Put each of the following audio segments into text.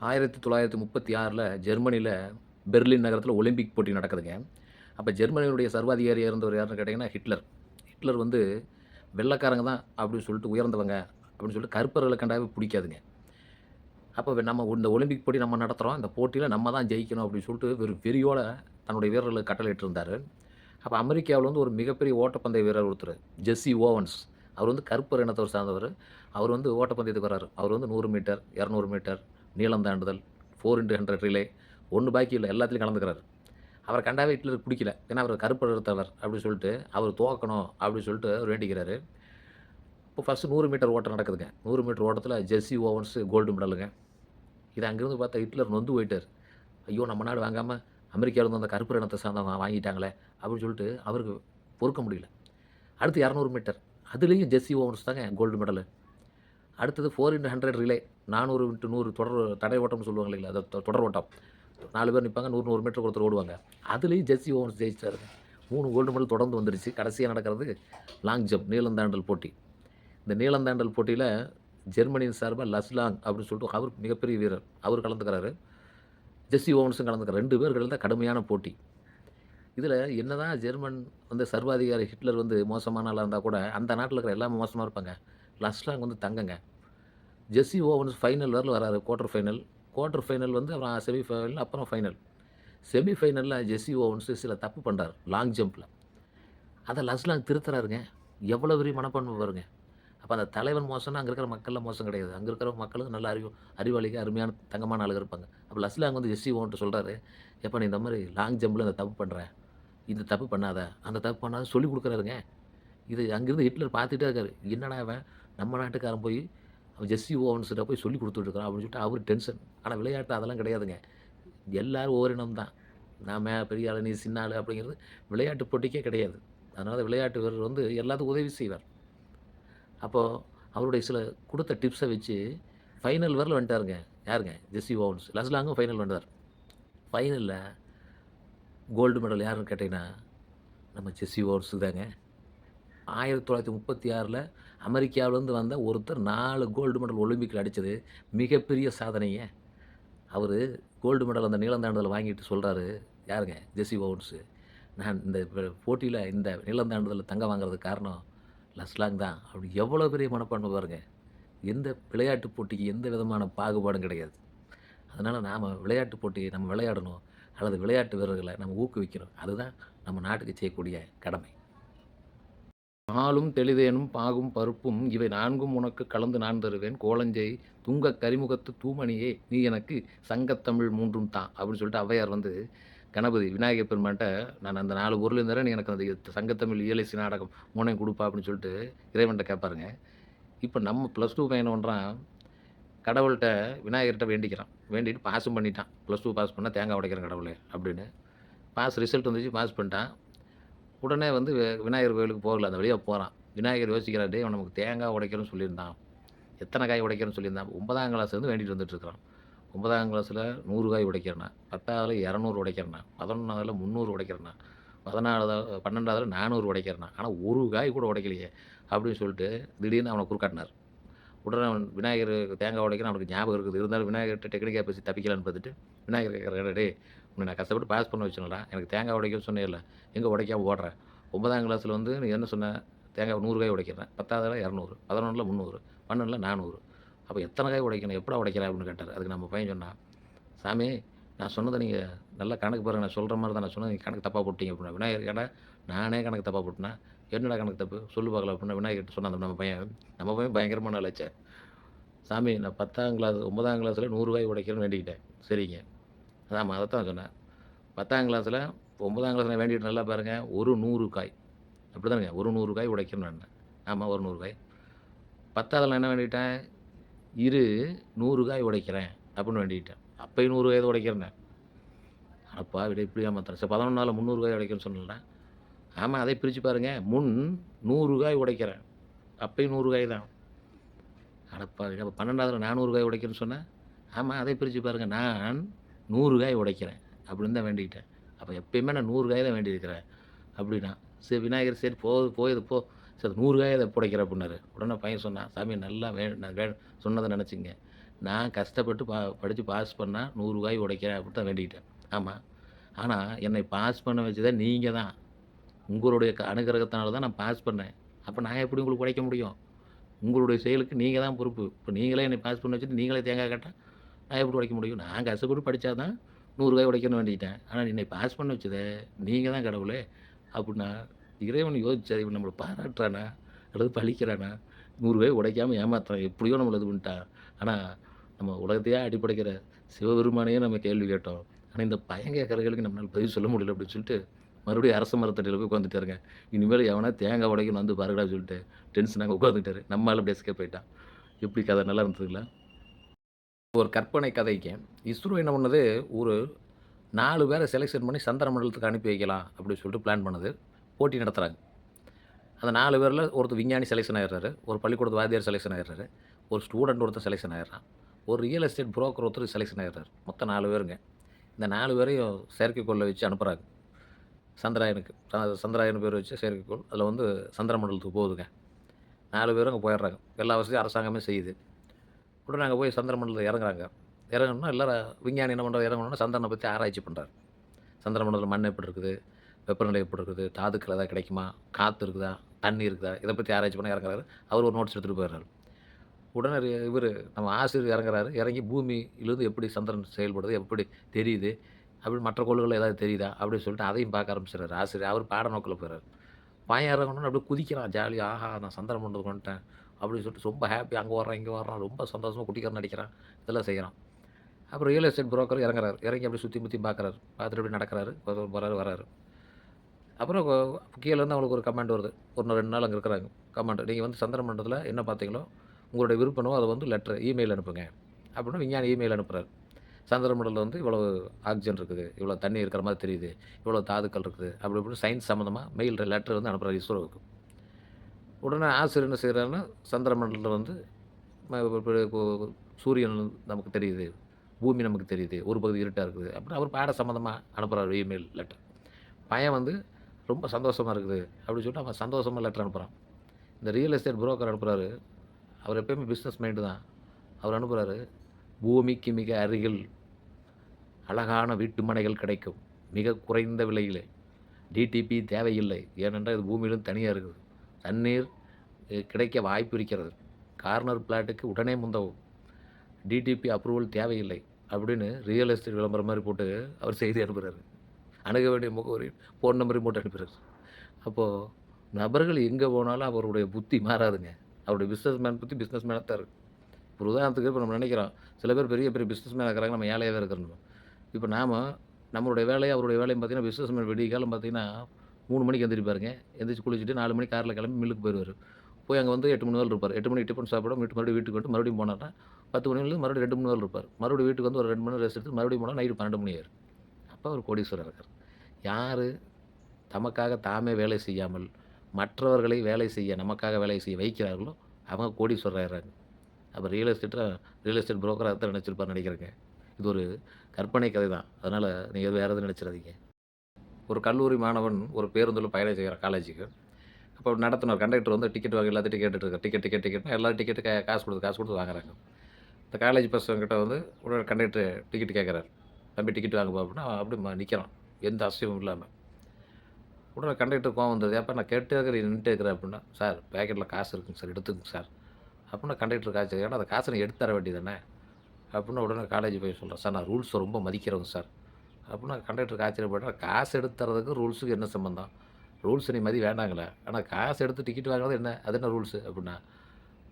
1936ல ஜெர்மனியில Berlin நகரத்தில Olympic போட்டி நடக்குதுங்க. அப்ப ஜெர்மனியுடைய சர்வாதிகாரியா இருந்தவர் யாருன்னு கேட்டீங்கன்னா, ஹிட்லர். ஹிட்லர் வந்து வெள்ளைக்காரங்க தான் அப்படின்னு சொல்லிட்டு உயர்ந்தவங்க அப்படின்னு சொல்லிட்டு கருப்பர்கள கண்டாவே புடிக்காதுங்க. அப்ப நம்ம இந்த ஒலிம்பிக் போட்டி நம்ம நடத்துறோம். இந்த போட்டியில நம்ம தான் ஜெயிக்கணும் அப்படின்னு சொல்லிட்டு வெறியோட தன்னுடைய வீரர்களுக்கு கட்டளையிட்டு இருந்தாரு. அப்ப அமெரிக்காவுல வந்து ஒரு மிகப்பெரிய ஓட்டப்பந்தய வீரர் ஒருத்தரு, ஜெஸ்ஸி ஓவன்ஸ். அவர் வந்து கருப்பர் இனத்தவர சார்ந்தவரு. அவர் வந்து ஓட்டப்பந்தயத்துக்கு வராரு. அவர் வந்து 100 மீட்டர், 200 மீட்டர், நீளம் தாண்டுதல், 4x100 ரிலே, ஒண்ணு பாக்கி இல்ல எல்லாத்துலயும் கலந்துக்கிறாரு. அவர கண்டாவே ஹிட்லருக்கு புடிக்கல. ஏன்னா, அவர் கருப்பு நிறத்தவர் அப்படின்னு சொல்லிட்டு, அவர் தோக்கணும் அப்படின்னு சொல்லிட்டு அவர் வேண்டிக்கிறாரு. இப்போ ஃபர்ஸ்ட் 100 மீட்டர் ஓட்டம் நடக்குதுங்க. 100 மீட்டர் ஓட்டத்தில ஜெஸ்ஸி ஓவன்ஸ் கோல்டு மெடலுங்க. இது அங்கிருந்து பார்த்தா ஹிட்லர் நொந்து போயிட்டாரு. ஐயோ! நம்ம நாடு வாங்காம அமெரிக்காவிலருந்து அந்த கருப்பு இனத்த சார்ந்தவங்க வாங்கிட்டாங்களே! அப்படின்னு சொல்லிட்டு அவருக்கு பொறுக்க முடியல. அடுத்து 200 மீட்டர். அதிலேயும் ஜெஸ்ஸி ஓவன்ஸ் தாங்க கோல்டு மெடலு. அடுத்தது 4x100 ரிலே 400x100 தடை ஓட்டம்னு சொல்லுவாங்க இல்லைங்களா? அது தொடர் ஓட்டம். 4 பேர் நிப்பாங்க. 100, 100 மீட்டருக்கு ஒருத்தர் ஓடுவாங்க. அதிலேயும் ஜெஸ்ஸி ஓவன்ஸ் ஜெயிச்சிட்டாருங்க. 3 கோல்டு மெடல் தொடர்ந்து வந்துருச்சு. கடைசியா நடக்கிறது லாங் ஜம்ப் நீளம் தாண்டல் போட்டி. இந்த நீளம் தாண்டல் போட்டியில ஜெர்மனியின் சார்பா லஸ்லாங் அப்படின்னு சொல்லிட்டு அவர் மிகப்பெரிய வீரர். அவரு கலந்துக்கிறாரு. ஜெஸ்ஸி ஓவன்ஸும் கலந்துக்கிறார். 2 பேர் கலந்த கடுமையான போட்டி. இதில என்னதான் ஜெர்மன் வந்து சர்வாதிகாரி ஹிட்லர் வந்து மோசமான ஆளா இருந்தா கூட, அந்த நாட்டில இருக்கிற எல்லாமே மோசமா இருப்பாங்க. லஸ்லாங் வந்து தங்கங்க. ஜெஸ்ஸி ஓவன்ஸ் ஃபைனல் வரல வராரு. Quarter final. குவார்டர் ஃபைனல் வந்து அப்புறம் செமி ஃபைனல், அப்புறம் ஃபைனல். செமி ஃபைனல்ல ஜெஸ்ஸி ஓவன்ஸ் சில தப்பு பண்றாரு. லாங் ஜம்ப்ல. அத லஸ்லாங் திருத்துறாருங்க. எவ்வளோ பெரிய மனப்பான்மை பாருங்க. அப்ப அந்த தலைவன் மோசம்னா, அங்க இருக்கிற மக்கள்லாம் மோசம் கிடையாது. அங்க இருக்கிற மக்களும் நல்ல அறிவாளிங்க, அருமையான தங்கமான ஆளுங்க இருப்பாங்க. அப்ப லஸ்லாங் வந்து ஜெஸ்ஸி ஓவன்ட்ட சொல்றாரு, "எப்பா நீ இந்த மாரி லாங் ஜம்ப்ல இந்த தப்பு பண்ற. இந்த தப்பு பண்ணாத, அந்த தப்பு பண்ணாத" சொல்லிக் குடுக்குறாருங்க. இது அங்கிருந்து ஹிட்லர் பார்த்துட்டே இருக்காரு. என்னடா இவன் நம்ம நாட்டுக்காரன் போய் அவன் ஜெஸ்ஸி ஓவன்ஸ்ட்ட போய் சொல்லிக் குடுத்துட்டு இருக்கான் அப்படின்னு சொல்லிட்டு அவரு டென்ஷன். ஆனா விளையாட்டு அதெல்லாம் கிடையாதுங்க. எல்லாரும் ஓரினம் தான். நான் பெரிய ஆளு, நீ சின்ன ஆளு அப்படிங்கிறது விளையாட்டு போட்டிக்கே கிடையாது. அதனால விளையாட்டு வீரர் வந்து எல்லாத்துக்கும் உதவி செய்வார். அப்போ அவருடைய சில குடுத்த டிப்ஸ வச்சு ஃபைனல் வரல வந்துட்டாருங்க. யாருங்க? Jesse Owens. லஸ்லாங்கும் ஃபைனல் வந்துட்டார். ஃபைனல்ல கோல்டு மெடல் யாருன்னு கேட்டீங்கன்னா, நம்ம ஜெஸ்ஸி ஓவன்ஸ் தாங்க. 1936ல அமெரிக்காவிலருந்து வந்த ஒருத்தர் 4 கோல்டு மெடல் ஒலிம்பிக்ல அடிச்சது மிகப்பெரிய சாதனைங்க. அவரு கோல்டு மெடல் அந்த நீளம் தாண்டுதல்ல வாங்கிட்டு சொல்றாரு. யாருங்க? ஜெஸ்ஸி ஓவன்ஸு. நான் இந்த போட்டியில இந்த நீளம் தாண்டுதல்ல தங்கம் வாங்குறதுக்கு காரணம் லஸ்லாங் தான். அப்படி எவ்வளோ பெரிய மனப்பான்மை பாருங்க. எந்த விளையாட்டு போட்டிக்கு எந்த விதமான பாகுபாடும் கிடையாது. அதனால நாம விளையாட்டு போட்டியை நம்ம விளையாடணும். அல்லது விளையாட்டு வீரர்கள நம்ம ஊக்குவிக்கணும். அதுதான் நம்ம நாட்டுக்கு செய்யக்கூடிய கடமை. "பாலும் தெளிதேனும் பாகும் பருப்பும் இவை 4ம் உனக்குக் கலந்து நான் தருவேன். கோலஞ்செய் துங்கக் கரிமுகத்துத் தூமணியே நீ எனக்கு சங்கத்தமிழ் 3ம் தா" அப்படின்னு சொல்லிட்டு ஔவையார் வந்து கணபதி விநாயகப் பெருமான்ட்ட நான் அந்த 4 பொருளையும் தரேன். நீ எனக்கு அந்த சங்கத்தமிழ் இயலிசை நாடகம் 3யும் குடுப்பா அப்படின்னு சொல்லிட்டு இறைவன்ட்ட கேட்பாருங்க. இப்ப நம்ம +2 பையன் என்ன பண்றான், கடவுள்ட்ட விநாயகர்ட்ட வேண்டிக்கிறான். வேண்டிட்டு பாஸும் பண்ணிட்டான். +2 பாஸ் பண்ணா தேங்காய் உடைக்கிறேன் கடவுளே அப்படின்னு. பாஸ் ரிசல்ட் வந்துச்சு. பாஸ் பண்ணிட்டான். உடனே வந்து விநாயகர் கோயிலுக்கு போகல. அந்த வழியா போறான். விநாயகர் யோசிக்கிறார், "டேய் அவன் நமக்கு தேங்காய் உடைக்கணும்னு சொல்லியிருந்தான். எத்தன காய் உடைக்கணும்னு சொல்லியிருந்தான்." 9ஆம் கிளாஸ்லேருந்து வேண்டிட்டு வந்துட்டு இருக்கிறான். 9ஆம் கிளாஸ்ல 100 காய் உடைக்கிறேன்னா, 10வதுல 200 உடைக்கிறேன்னா, 11வதுல 300 உடைக்கிறேன்னா, 12வதுல 400 உடைக்கிறேன்னா, ஆனா ஒரு காய் கூட உடைக்கலையே! அப்படின்னு சொல்லிட்டு திடீர்னு அவன குறுக்காட்டினார். உடனே அவன் விநாயகர் தேங்காய் உடைக்கிறான். அவனுக்கு ஞாபகம் இருக்குது. இருந்தாலும் விநாயகர்ட்ட டெக்னிக்கா பேசி தப்பிக்கலான்னு பார்த்துட்டு, விநாயகர் கேட்கிறாரு, "டேய் உன்ன நான் கஷ்டப்பட்டு பாஸ் பண்ண வச்சேன்லடா! எனக்கு தேங்காய் உடைக்கன்னு சொன்னேல்ல, எங்க உடைக்காம ஓடுற? 9ஆம் கிளாஸ்ல வந்து நீ என்ன சொன்ன? தேங்காய் 100 காய் உடைக்கிறேன். 10வதுல 200, 11ல 300, 12ல 400. அப்ப எத்தன காய் உடைக்கணும்? எப்படா உடைக்கிற?" அப்படின்னு கேட்டாரு. அதுக்கு நம்ம பையன் சொன்னான், "சாமி நான் சொன்னத நீங்க நல்லா கணக்கு பாருங்க. நான் சொல்ற மாரி தான் நான் சொன்னது. நீங்க கணக்கு தப்பா போட்டீங்க" அப்படின்னா. விநாயகர், "ஏன்டா நானே கணக்கு தப்பா போட்டேனா? என்னடா கணக்கு தப்பு? சொல்லு பார்க்கலாம்" அப்படின்னா விநாயகர்ட்ட சொன்னான் அந்த நம்ம பையன். நம்ம பையன் பயங்கரமான ஆளாச்சே. "சாமி நான் 10ஆம் கிளாஸ் 9ஆம் கிளாஸ்ல 100 காய் உடைக்கிறேன்னு வேண்டிக்கிட்டேன்." "சரிங்க." ஆமா அதத்தான் சொன்னேன். 10ஆம் கிளாஸ்ல 9ஆம் கிளாஸ்ல வேண்டிட்டு நல்லா பாருங்க. ஒரு 100 காய். அப்படிதானங்க? ஒரு 100 காய் உடைக்கணும்னு எண்ணேன். ஆமா ஒரு 100 காய். 10வதுல நான் என்ன வேண்டிட்டேன்? இரு 100 காய் உடைக்கிறேன் அப்படின்னு வேண்டிக்கிட்டேன். அப்பயும் 100 காய் தான் உடைக்கிறேன்னேன். அட பாவி! டேய் இப்படி ஏமாத்துறேன். சரி 11னால 300 காய் உடைக்கிறேன்னு சொன்னேன்ல. ஆமா அதை பிரிச்சு பாருங்க. 100 காய் உடைக்கிறேன். அப்பயும் 100 காய் தான். அட பாவி! அப்ப 12வதுல 400 காய் உடைக்கிறேன்னு சொன்னேன். ஆமா அதை பிரிச்சு பாருங்க. நான் 100 காய் உடைக்கிறேன் அப்படின்னு தான் வேண்டிக்கிட்டேன். அப்ப எப்பயுமே நான் 100 காய் தான் வேண்டியிருக்கிறேன் அப்படின்னா. சரி விநாயகர் சரி போகுது போ. சரி 100 காய் எப்ப உடைக்கிற அப்படின்னாரு. உடனே பையன் சொன்னான், "சாமி நல்லா நான் சொன்னத நினைச்சுங்க. நான் கஷ்டப்பட்டு படிச்சு பாஸ் பண்ணா ரூ. 100 உடைக்கிறேன் அப்படின்னு தான் வேண்டிக்கிட்டேன். ஆமா. ஆனா, என்னை பாஸ் பண்ண வச்சதே நீங்க தான். உங்களுடைய அனுகிரகத்தினால தான் நான் பாஸ் பண்ணேன். அப்ப நான் எப்படி உங்களுக்கு உழைக்க முடியும்? உங்களுடைய செயலுக்கு நீங்க தான் பொறுப்பு. இப்ப நீங்களே என்னை பாஸ் பண்ண வச்சுட்டு, நீங்களே தேங்காய் கேட்டா, நான் எப்படி உடைக்க முடியும்? நான் கஷ்டப்பட்டு படிச்சா தான் ரூ. 100 உடைக்கணும்னு வேண்டிக்கிட்டேன். ஆனா என்னை பாஸ் பண்ண வச்சதே நீங்க தான் கடவுளே! அப்புட்ன்னா, இறைவன் யோசிச்சாரு, இவன் நம்மள பாராட்டுறானா? அல்லது பழிக்கிறானா? ரூ. 100 உடைக்காம ஏமாத்துறான். எப்படியோ நம்மள இது பண்ணிட்டான். ஆனா, நம்ம உலகத்தையே ஆட்டி படைக்கிற சிவபெருமானையே நம்ம கேள்வி கேட்டோம். ஆனா, இந்த பையன் கேட்கிற கேள்விக்கு நம்மளால பதில் சொல்ல முடியல அப்படின்னு சொல்லிட்டு, மறுபடியும் அரச மரத்தடியில போய் உட்காந்துட்டாருங்க. இனிமேல் எவனா தேங்காய் உடைக்கணும் வந்து பாருங்கடான்னு சொல்லிட்டு, டென்ஷனா உட்காந்துட்டாரு. நம்ம ஆளு அப்படியே எஸ்கேப் ஆயிட்டான். எப்படி கதை நல்லா இருந்ததுங்களா? ஒரு கற்பனை கதைக்கு, இஸ்ரோ என்ன பண்ணது, ஒரு 4 பேர செலக்ஷன் பண்ணி சந்திர மண்டலத்துக்கு அனுப்பி வைக்கலாம் அப்படின்னு சொல்லிட்டு பிளான் பண்ணுது. போட்டி நடத்துறாங்க. அந்த 4 பேர்ல ஒருத்தர் விஞ்ஞானி செலக்ஷன் ஆயிடுறாரு. ஒரு பள்ளிக்கூடத்து வாத்தியார் செலக்ஷன் ஆயிடுறாரு. ஒரு ஸ்டூடண்ட் ஒருத்தன் செலக்ஷன் ஆயிடுறான். ஒரு ரியல் எஸ்டேட் புரோக்கர் ஒருத்தர் செலக்ஷன் ஆயிடுறாரு. மொத்தம் 4 பேருங்க. இந்த 4 பேரையும் செயற்கைக்கோள்ல வச்சு அனுப்புறாங்க. சந்திராயனுக்கு. சந்திராயன் பேர் வச்ச செயற்கைக்கோள். அதில வந்து சந்திர மண்டலத்துக்கு போகுதுங்க. 4 பேரும் அங்க போயிடுறாங்க. எல்லா வசதியும் அரசாங்கமே செய்யுது. உடனே அங்க போய் சந்திர மண்டலத்தில இறங்குறாங்க. இறங்கணும்னா எல்லாரும் விஞ்ஞானி என்ன பண்றாரு, இறங்கணும்னா சந்திரன பத்தி ஆராய்ச்சி பண்றாரு. சந்திர மண்டலத்தில மண் எப்படி இருக்குது? வெப்பநிலை எப்படி இருக்குது? தாதுக்கள் ஏதாவது கிடைக்குமா? காத்து இருக்குதா? தண்ணி இருக்குதா? இத பத்தி ஆராய்ச்சி பண்ண இறங்குறாரு. அவர் ஒரு நோட்ஸ் எடுத்துட்டு போயிடுறாரு. உடனே இவரு நம்ம ஆசிரியர் இறங்குறாரு. இறங்கி பூமியிலிருந்து எப்படி சந்திரன் செயல்படுது? எப்படி தெரியுது? அப்படின்னு மற்ற கோள்கள்ல ஏதாவது தெரியுதா? அப்படின்னு சொல்லிட்டு அதையும் பார்க்க ஆரம்பிச்சுறாரு ஆசிரியர். அவர் பாட நோக்குல போயிறாரு. பையன் இறங்கணும்னு அப்படியே குதிக்கிறான் ஜாலியா. ஆஹா! நான் சந்திர மண்டலத்துக்கு வந்துட்டேன். அப்படின்னு சொல்லிட்டு ரொம்ப ஹேப்பி. அங்க வர்றான், இங்க வர்றான். ரொம்ப சந்தோஷமா குட்டிக்காரன் நடிக்கிறான். இதெல்லாம் செய்றான். அப்புறம் ரியல் எஸ்டேட் புரோக்கர் இறங்குறாரு. இறங்கி அப்படியே சுத்தி முத்தி பார்க்குறாரு. பார்த்துட்டு அப்படியே நடக்குறாரு. போறாரு, வராரு. அப்புறம் கீழேருந்து அவங்களுக்கு ஒரு கமெண்ட் வருது. ஒரு 2 நாள் அங்க இருக்கிறாங்க. கமெண்ட். நீங்க வந்து சந்திர மண்டலத்தில என்ன பார்த்தீங்களோ, உங்களுடைய விருப்பமோ அத வந்து இமெயில் அனுப்புங்க. அப்படின்னு விஞ்ஞானி இமெயில் அனுப்புறாரு. சந்திர மண்டலத்தில வந்து இவ்வளவு ஆக்ஸிஜன் இருக்குது. இவ்வளோ தண்ணி இருக்கிற மாரி தெரியுது. இவ்வளோ தாதுக்கள் இருக்குது. அப்படி இப்படின்னு சயின்ஸ் சம்மந்தமா லெட்டர் வந்து அனுப்புறாரு இஸ்ரோவுக்கு. உடனே ஆசிரியர் என்ன செய்றாருன்னா, சந்திர மண்டலத்தில வந்து ம இப்போ சூரியன் நமக்கு தெரியுது. பூமி நமக்கு தெரியுது. ஒரு பகுதி இருட்டா இருக்குது. அப்படின்னு அவர் பாடம் சம்மந்தமா அனுப்புறாரு இமெயில் லெட்டர். பையன் வந்து ரொம்ப சந்தோஷமா இருக்குது. அப்படின்னு சொல்லிட்டு அவன் சந்தோஷமா லெட்டர் அனுப்புறான். இந்த ரியல் எஸ்டேட் புரோக்கர் அனுப்புறாரு. அவர் எப்பயுமே பிசினஸ் மைண்ட் தான். அவர் அனுப்புறாரு, "பூமிக்கு மிக அருகில் அழகான வீட்டு மனைகள் கிடைக்கும். மிக குறைந்த விலையிலே. டிடிபி தேவையில்லை. ஏனென்றால் இது பூமியிலிருந்து தனியா இருக்குது. தண்ணீர் கிடைக்க வாய்ப்பு இருக்கிறது. கார்னர் பிளாட்டுக்கு உடனே முந்தவும். டிடிபி அப்ரூவல் தேவையில்லை." அப்படின்னு ரியல் எஸ்டேட் விளம்பரம் மாரி போட்டு அவர் செய்தி அனுப்புறாரு. அணுக வேண்டிய முகவரி, ஃபோன் நம்பரையும் போட்டு அனுப்பிறாரு. அப்போ நபர்கள் எங்க போனாலும் அவருடைய புத்தி மாறாதுங்க. அவருடைய பிசினஸ் மேன் புத்தி பிசினஸ் மேனா தான் இருக்கு. ஒரு உதாரணத்துக்கு இப்ப நம்ம நெனைக்கிறோம். சில பேர் பெரிய பெரிய பிசினஸ் மேனா இருக்கிறாங்க. நம்ம ஏழையா தான் இருக்கிறோம். இப்ப நம்மளுடைய வேலையும், அவருடைய வேலையும் பார்த்தீங்கன்னா, பிசினஸ் மேன் விடியற்காலம் பார்த்தீங்கன்னா, 3 மணிக்கு எந்திரிப்பாருங்க. எந்திரிச்சு குளிச்சுட்டு 4 மணிக்கு கார்ல கிளம்பி மில்லுக்கு போயிருவாரு. போய் அங்க வந்து 8 மணி வரையும் இருப்பாரு. 8 மணிக்கு டிஃபன் சாப்பிட மறுபடியும் வீட்டுக்கு வந்துட்டு மறுபடியும் போனாருன்னா, 10 மணிலேருந்து மறுபடியும் 2 மணி வரையும் இருப்பாரு. மறுபடியும் வீட்டுக்கு வந்து ஒரு 2 மணி நேரம் ரெஸ்ட் எடுத்துட்டு மறுபடியும் போனா நைட் 12 மணி ஆயிரும். அப்ப அவர் கோடீஸ்வரர் இருக்காரு. யாரு தமக்காக தாமே வேலை செய்யாமல், மற்றவர்களை வேலை செய்ய நமக்காக வேலை செய்ய வைக்கிறார்களோ, அவங்க கோடீஸ்வரர் ஆயிடுறாங்க. அப்ப ரியல் எஸ்டேட் புரோக்கரா தான் நெனச்சிருப்பார்ன்னு நெனைக்கிறேங்க. இது ஒரு கற்பனை கதை தான். அதனால நீங்க வேற எதுவும் நெனச்சிராதீங்க. ஒரு கல்லூரி மாணவன் ஒரு பேருந்துல பயணம் செய்றான் காலேஜுக்கு. அப்ப நடத்துனர் கண்டக்டர் வந்து டிக்கெட் வாங்க எல்லாத்தையும் கேட்டுட்டு இருக்காரு. டிக்கெட்னா எல்லாரும் டிக்கெட் காசு குடுத்து வாங்குறாங்க. இந்த காலேஜ் பசங்ககிட்ட வந்து உடனே கண்டக்டர் டிக்கெட் கேட்கறாரு. "தம்பி டிக்கெட் வாங்குப்பா" அப்படின்னா அப்படி நிக்கிறான். எந்த அசைவும் இல்லாம. உடனே கண்டக்டருக்கு கோவம் வந்தது. "ஏப்பா நான் கேட்டுட்டே இருக்கிறேன், நின்னுட்டே இருக்கிற" அப்படின்னா. "சார் பாக்கெட்ல காசு இருக்குங்க சார், எடுத்துக்கங்க சார்." அப்படின்னா கண்டக்டருக்கு ஆச்சரியம். "ஏன்டா அந்த காச நீ எடுத்து தர வேண்டியது தானே?" அப்படின்னா உடனே காலேஜ் போய் சொல்றான். "சார் நான் ரூல்ஸ ரொம்ப மதிக்கிறவங்க சார்." அப்படின்னா கண்டக்டருக்கு ஆச்சரியப்படுறேன். "காசு எடுத்து தர்றதுக்கும் ரூல்ஸுக்கும் என்ன சம்பந்தம்? ரூல்ஸ நீ மதி வேண்டாங்களே. ஆனா காசு எடுத்து டிக்கெட் வாங்குறது என்ன? அது என்ன ரூல்ஸு?" அப்படின்னா.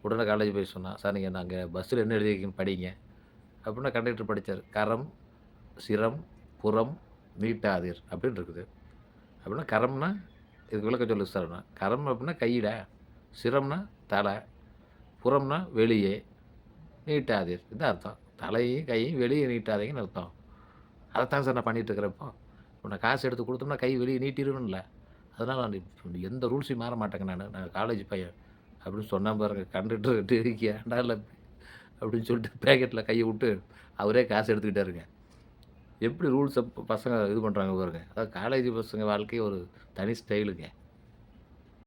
உடனே காலேஜ் போய் சொன்னான். "சார் நீங்க அங்க பஸ்ஸில என்ன எழுதியிருக்கீங்கன்னு படிங்க." அப்படின்னா கண்டக்டர் படிச்சாரு. "கரம், சிரம், புறம் நீட்டாதீர்" அப்படின்னு இருக்குது. அப்படின்னா கரம்னா இதுக்கு விளக்கம் சொல்லு சார்ன்னா, கரம் அப்படின்னா கைடா, சிரம்னா தலை, புறம்னா வெளியே, நீட்டாதீர் இதான் அர்த்தம். தலையையும் கையையும் வெளியே நீட்டாதீங்கன்னு அர்த்தம். அதத்தான் சார் நான் பண்ணிட்டு இருக்கிறேன் இப்போ. இப்போ நான் காசு எடுத்து குடுத்தோம்னா கை வெளிய நீட்டிருவேன்ல. அதனால நான் எந்த ரூல்ஸையும் மாற மாட்டேங்க நானு. நான் காலேஜ் பையன் அப்படின்னு சொன்னான் பாருங்க. கண்டக்டர் ஏன்டா இல்ல அப்படின்னு சொல்லிட்டு பாக்கெட்ல கைய விட்டு அவரே காசு எடுத்துக்கிட்டாருங்க. எப்படி ரூல்ஸ பசங்க இது பண்றாங்க பாருங்க. அதாவது காலேஜ் பசங்க வாழ்க்கை ஒரு தனி ஸ்டைலுங்க.